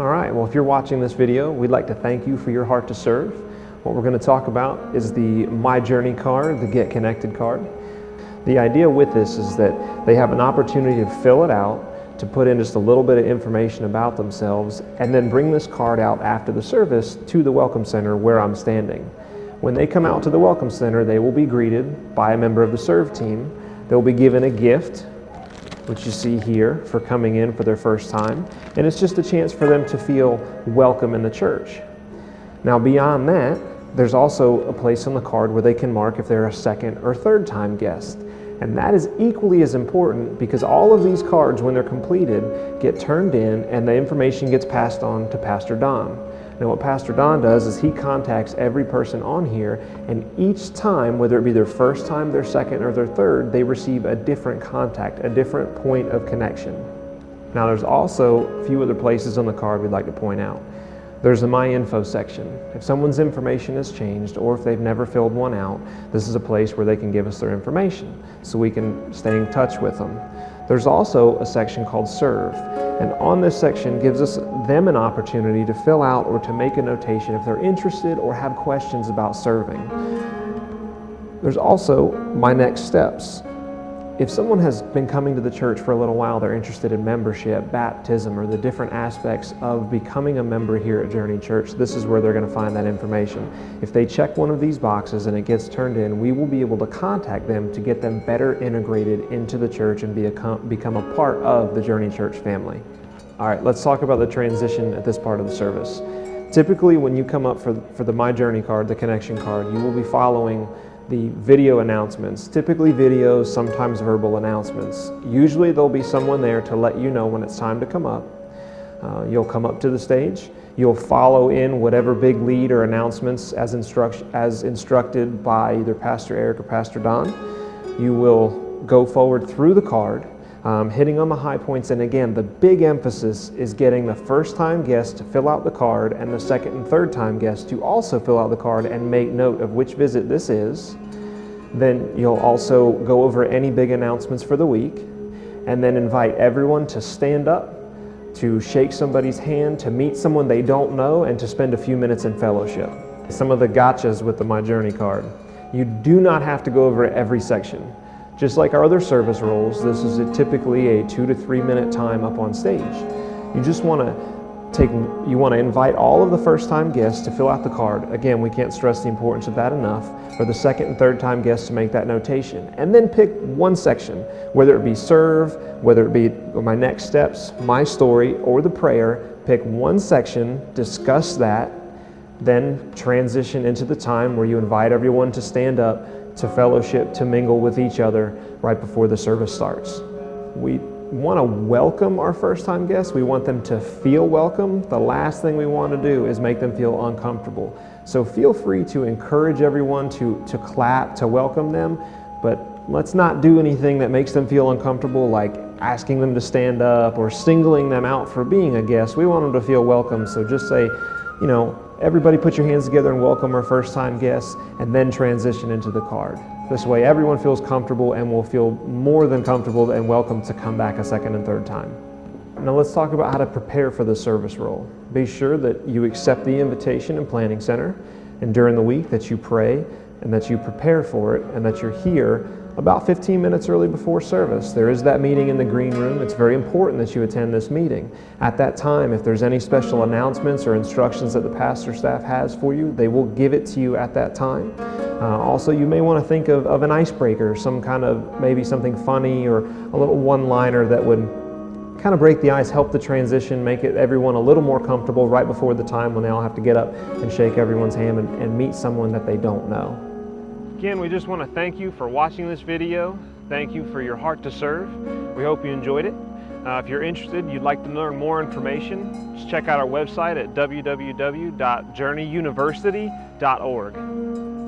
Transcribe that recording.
All right, well, if you're watching this video, we'd like to thank you for your heart to serve. What we're going to talk about is the My Journey card, the Get Connected card. The idea with this is that they have an opportunity to fill it out, to put in just a little bit of information about themselves, and then bring this card out after the service to the Welcome Center where I'm standing. When they come out to the Welcome Center, they will be greeted by a member of the Serve team. They'll be given a gift, which you see here, for coming in for their first time. And it's just a chance for them to feel welcome in the church. Now beyond that, there's also a place on the card where they can mark if they're a second or third time guest. And that is equally as important because all of these cards, when they're completed, get turned in and the information gets passed on to Pastor Don. Now what Pastor Don does is he contacts every person on here, and each time, whether it be their first time, their second, or their third, they receive a different contact, a different point of connection. Now there's also a few other places on the card we'd like to point out. There's the My Info section. If someone's information has changed or if they've never filled one out, this is a place where they can give us their information so we can stay in touch with them. There's also a section called Serve, and on this section gives them an opportunity to fill out or to make a notation if they're interested or have questions about serving. There's also My Next Steps. If someone has been coming to the church for a little while, they're interested in membership, baptism, or the different aspects of becoming a member here at Journey Church, this is where they're going to find that information. If they check one of these boxes and it gets turned in, we will be able to contact them to get them better integrated into the church and become a part of the Journey Church family. All right, let's talk about the transition at this part of the service. Typically, when you come up for the My Journey card, the connection card, you will be following the video announcements, typically videos, sometimes verbal announcements. Usually there'll be someone there to let you know when it's time to come up. You'll come up to the stage, you'll follow in whatever big lead or announcements as instructed by either Pastor Eric or Pastor Don. You will go forward through the card, hitting on the high points, and again, the big emphasis is getting the first time guest to fill out the card and the second and third time guest to also fill out the card and make note of which visit this is. Then you'll also go over any big announcements for the week and then invite everyone to stand up, to shake somebody's hand, to meet someone they don't know, and to spend a few minutes in fellowship. Some of the gotchas with the My Journey card. You do not have to go over every section. Just like our other service roles, this is typically a 2 to 3 minute time up on stage. You just want to invite all of the first time guests to fill out the card. Again, we can't stress the importance of that enough. For the second and third time guests to make that notation. And then pick one section, whether it be Serve, whether it be My Next Steps, My Story, or the prayer. Pick one section, discuss that, then transition into the time where you invite everyone to stand up, to fellowship, to mingle with each other right before the service starts. We want to welcome our first-time guests. We want them to feel welcome. The last thing we want to do is make them feel uncomfortable. So feel free to encourage everyone to clap, to welcome them, but let's not do anything that makes them feel uncomfortable, like asking them to stand up or singling them out for being a guest. We want them to feel welcome, so just say, you know, everybody put your hands together and welcome our first-time guests, and then transition into the card. This way everyone feels comfortable and will feel more than comfortable and welcome to come back a second and third time. Now let's talk about how to prepare for the service role. Be sure that you accept the invitation in Planning Center, and during the week that you pray and that you prepare for it and that you're here about 15 minutes early before service. There is that meeting in the green room. It's very important that you attend this meeting. At that time, if there's any special announcements or instructions that the pastor staff has for you, they will give it to you at that time. Also, you may want to think of an icebreaker, some kind of, maybe something funny or a little one-liner that would kind of break the ice, help the transition, make everyone a little more comfortable right before the time when they all have to get up and shake everyone's hand and meet someone that they don't know. Again, we just want to thank you for watching this video. Thank you for your heart to serve. We hope you enjoyed it. If you're interested, you'd like to learn more information, just check out our website at www.journeyuniversity.org.